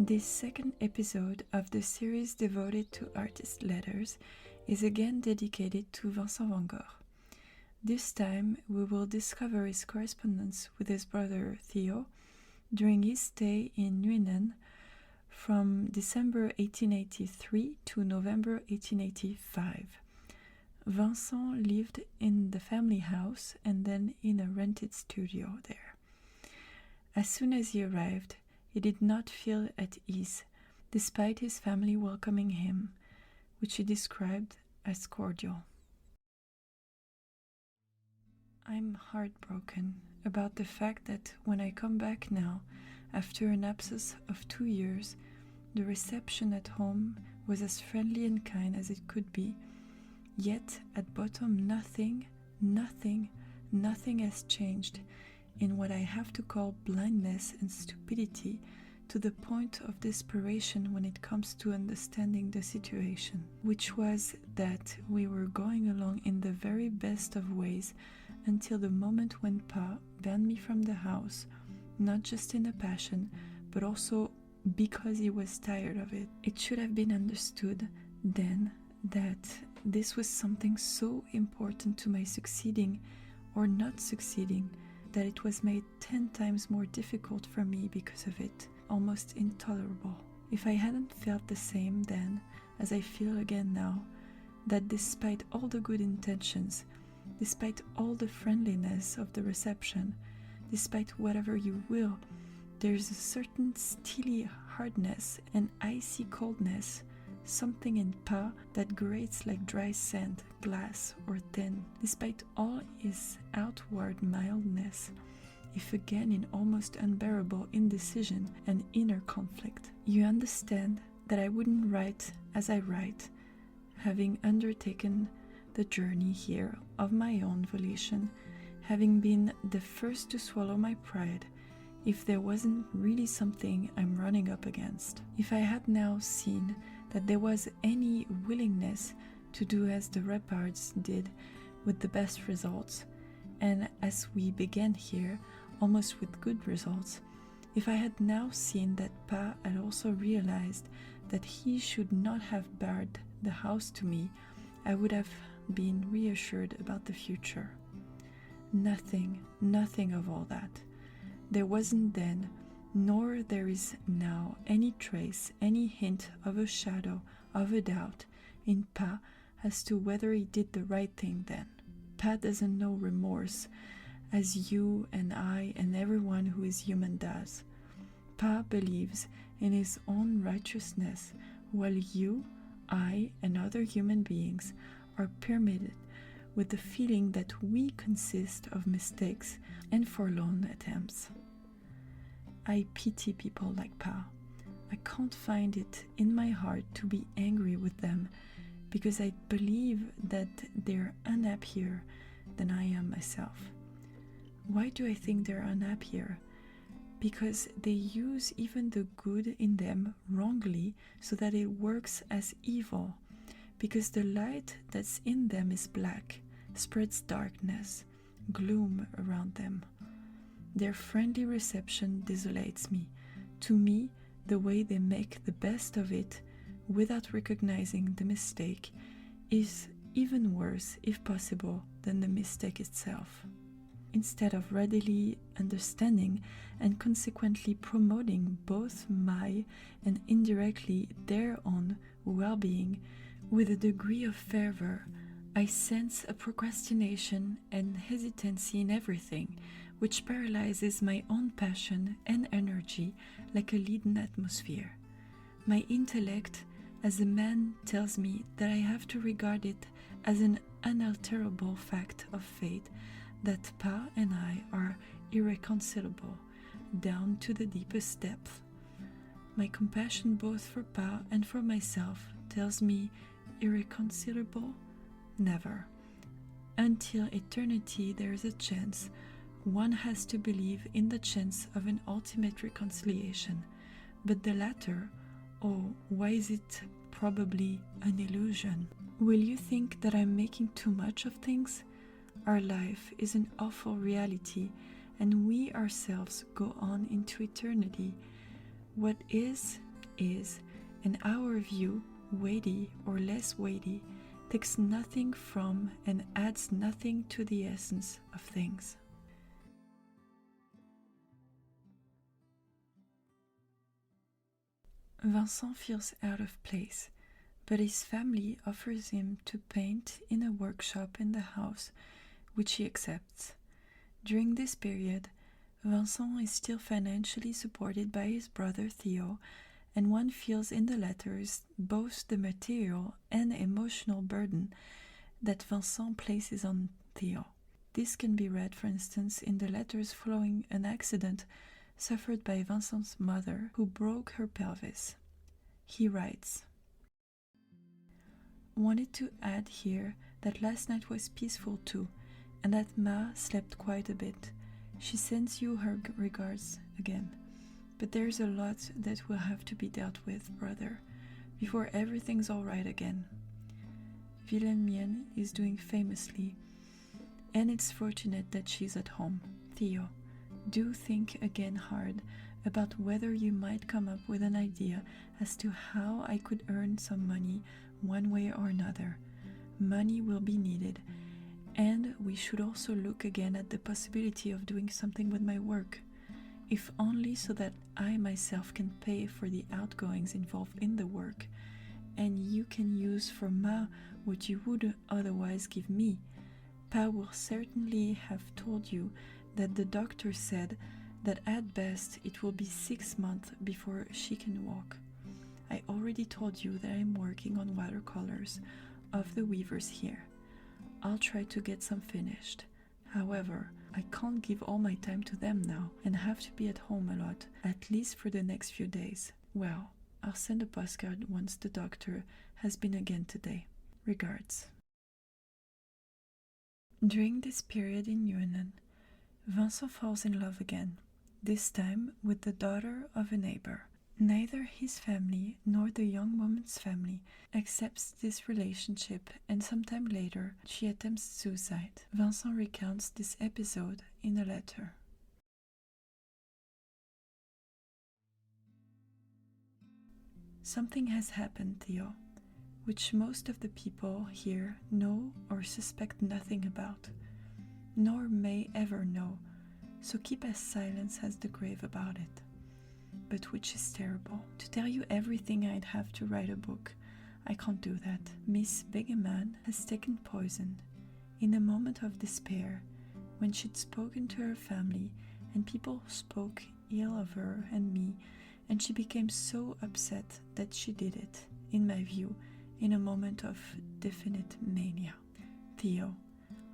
This second episode of the series devoted to artist letters is again dedicated to Vincent Van Gogh. This time we will discover his correspondence with his brother Theo during his stay in Nuenen from December 1883 to November 1885. Vincent lived in the family house and then in a rented studio there. As soon as he arrived, he did not feel at ease, despite his family welcoming him, which he described as cordial. I'm heartbroken about the fact that when I come back now, after an absence of 2 years, the reception at home was as friendly and kind as it could be, yet at bottom nothing has changed in what I have to call blindness and stupidity, to the point of desperation when it comes to understanding the situation, which was that we were going along in the very best of ways until the moment when Pa banned me from the house, not just in a passion, but also because he was tired of it. It should have been understood then that this was something so important to my succeeding or not succeeding that it was made 10 times more difficult for me because of it, almost intolerable. If I hadn't felt the same then as I feel again now, that despite all the good intentions, despite all the friendliness of the reception, despite whatever you will, there's a certain steely hardness and icy coldness, something in Pa that grates like dry sand, glass, or tin, despite all his outward mildness, if again in almost unbearable indecision and inner conflict. You understand that I wouldn't write as I write, having undertaken the journey here of my own volition, having been the first to swallow my pride, if there wasn't really something I'm running up against. If I had now seen that there was any willingness to do as the Repards did with the best results, and as we began here, almost with good results, if I had now seen that Pa had also realized that he should not have barred the house to me, I would have been reassured about the future. Nothing of all that. There wasn't then, nor there is now, any trace, any hint of a shadow of a doubt in Pa as to whether he did the right thing then. Pa doesn't know remorse, as you and I and everyone who is human does. Pa believes in his own righteousness, while you, I, and other human beings are permitted with the feeling that we consist of mistakes and forlorn attempts. I pity people like Pa. I can't find it in my heart to be angry with them, because I believe that they're unhappier than I am myself. Why do I think they're unhappier? Because they use even the good in them wrongly so that it works as evil, because the light that's in them is black, spreads darkness, gloom around them. Their friendly reception desolates me. To me, the way they make the best of it without recognizing the mistake is even worse, if possible, than the mistake itself. Instead of readily understanding and consequently promoting both my and indirectly their own well-being with a degree of fervor, I sense a procrastination and hesitancy in everything, which paralyzes my own passion and energy like a leaden atmosphere. My intellect, as a man, tells me that I have to regard it as an unalterable fact of fate that Pa and I are irreconcilable down to the deepest depth. My compassion both for Pa and for myself tells me irreconcilable? Never. Until eternity there is a chance. One has to believe in the chance of an ultimate reconciliation, but the latter, oh, why is it probably an illusion? Will you think that I'm making too much of things? Our life is an awful reality, and we ourselves go on into eternity. What is is, and our view, weighty or less weighty, takes nothing from and adds nothing to the essence of things. Vincent feels out of place, but his family offers him to paint in a workshop in the house, which he accepts. During this period, Vincent is still financially supported by his brother Theo, and one feels in the letters both the material and emotional burden that Vincent places on Theo. This can be read, for instance, in the letters following an accident suffered by Vincent's mother, who broke her pelvis. He writes, "Wanted to add here that last night was peaceful too, and that Ma slept quite a bit. She sends you her regards again. But there's a lot that will have to be dealt with, brother, before everything's all right again. Nuenen is doing famously, and it's fortunate that she's at home. Theo, do think again hard about whether you might come up with an idea as to how I could earn some money one way or another. Money will be needed, and we should also look again at the possibility of doing something with my work, if only so that I myself can pay for the outgoings involved in the work, and you can use for Ma what you would otherwise give me. Pa will certainly have told you that the doctor said that at best it will be 6 months before she can walk. I already told you that I'm working on watercolors of the weavers here. I'll try to get some finished. However, I can't give all my time to them now and have to be at home a lot, at least for the next few days. Well, I'll send a postcard once the doctor has been again today. Regards." During this period in Nuenen, Vincent falls in love again, this time with the daughter of a neighbor. Neither his family nor the young woman's family accepts this relationship, and sometime later she attempts suicide. Vincent recounts this episode in a letter. "Something has happened, Theo, which most of the people here know or suspect nothing about, nor may ever know, so keep as silent as the grave about it. But which is terrible. To tell you everything, I'd have to write a book. I can't do that. Miss Bingaman has taken poison. In a moment of despair, when she'd spoken to her family, and people spoke ill of her and me, and she became so upset that she did it, in my view, in a moment of definite mania. Theo,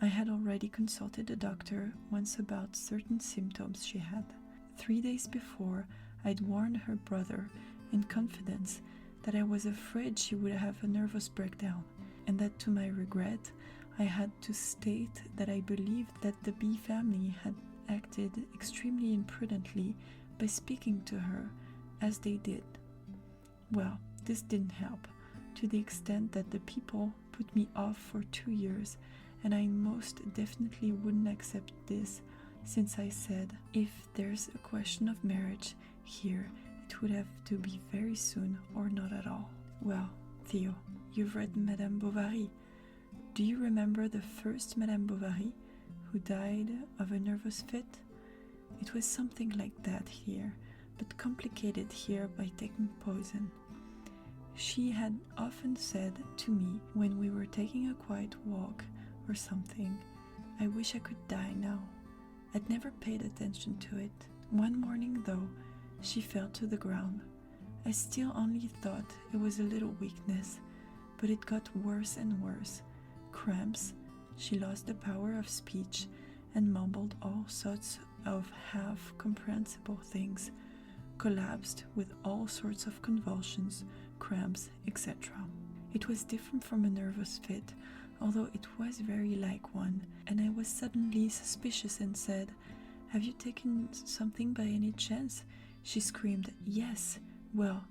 I had already consulted a doctor once about certain symptoms she had. 3 days before, I'd warned her brother, in confidence, that I was afraid she would have a nervous breakdown, and that to my regret, I had to state that I believed that the B family had acted extremely imprudently by speaking to her as they did. Well, this didn't help, to the extent that the people put me off for 2 years, and I most definitely wouldn't accept this, since I said, if there's a question of marriage here, it would have to be very soon or not at all. Well, Theo, you've read Madame Bovary. Do you remember the first Madame Bovary, who died of a nervous fit? It was something like that here, but complicated here by taking poison. She had often said to me when we were taking a quiet walk or something, I wish I could die now. I'd never paid attention to it. One morning, though, she fell to the ground. I still only thought it was a little weakness, but it got worse and worse. Cramps, she lost the power of speech and mumbled all sorts of half-comprehensible things, collapsed with all sorts of convulsions, cramps, etc. It was different from a nervous fit, although it was very like one, and I was suddenly suspicious and said, Have you taken something by any chance? She screamed, Yes. Well,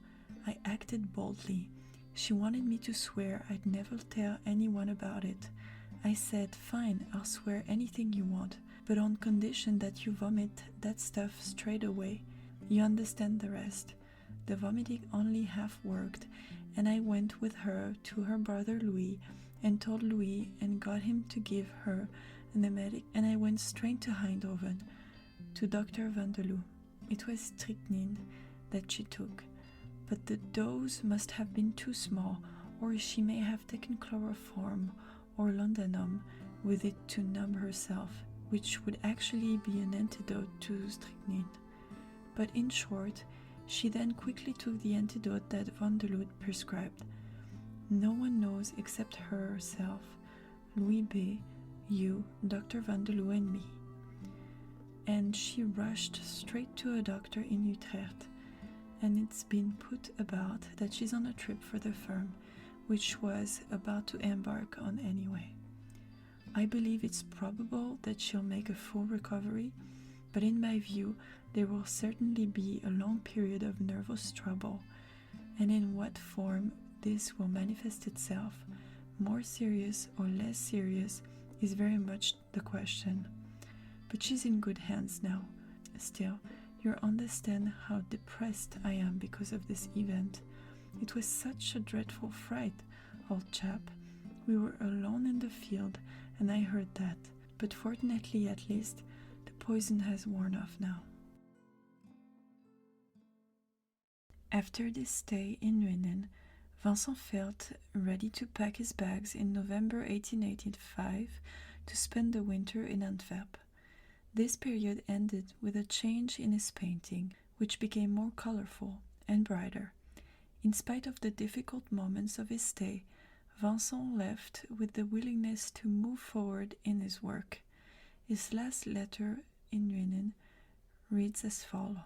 I acted boldly. She wanted me to swear I'd never tell anyone about it. I said, Fine, I'll swear anything you want, but on condition that you vomit that stuff straight away. You understand the rest. the vomiting only half worked, and I went with her to her brother Louis and told Louis and got him to give her an emetic, and I went straight to Eindhoven, to Dr. Van Gogh. It was strychnine that she took, but the dose must have been too small, or she may have taken chloroform or laudanum with it to numb herself, which would actually be an antidote to strychnine. But in short, she then quickly took the antidote that Van Gogh prescribed. No one knows except her herself, Louis B., you, Dr. Van Gogh, and me. And she rushed straight to a doctor in Utrecht, and it's been put about that she's on a trip for the firm, which was about to embark on anyway. I believe it's probable that she'll make a full recovery, but in my view, there will certainly be a long period of nervous trouble, and in what form this will manifest itself, more serious or less serious, is very much the question. But she's in good hands now. Still, you understand how depressed I am because of this event. It was such a dreadful fright, old chap. We were alone in the field, and I heard that. But fortunately, at least, the poison has worn off now. After this stay in Nuenen, Vincent felt ready to pack his bags in November 1885 to spend the winter in Antwerp. This period ended with a change in his painting, which became more colorful and brighter. In spite of the difficult moments of his stay, Vincent left with the willingness to move forward in his work. His last letter in Nuenen reads as follows.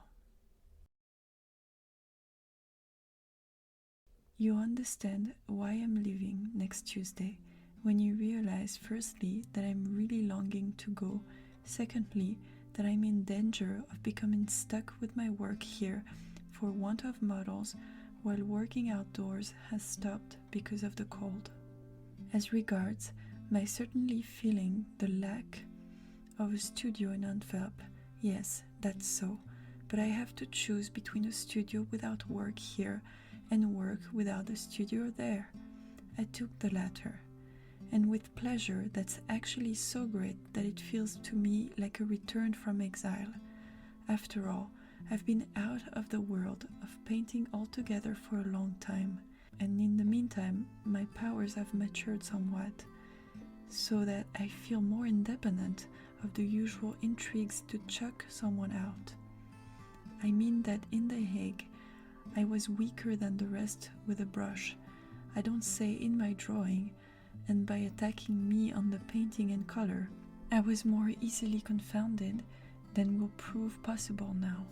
You understand why I'm leaving next Tuesday, when you realize firstly that I'm really longing to go, secondly that I'm in danger of becoming stuck with my work here for want of models while working outdoors has stopped because of the cold. As regards my certainly feeling the lack of a studio in Antwerp, yes, that's so, but I have to choose between a studio without work here and work without a studio there. I took the latter, and with pleasure that's actually so great that it feels to me like a return from exile. After all, I've been out of the world of painting altogether for a long time, and in the meantime my powers have matured somewhat, so that I feel more independent of the usual intrigues to chuck someone out. I mean that in The Hague I was weaker than the rest with a brush, I don't say in my drawing, and by attacking me on the painting and color, I was more easily confounded than will prove possible now.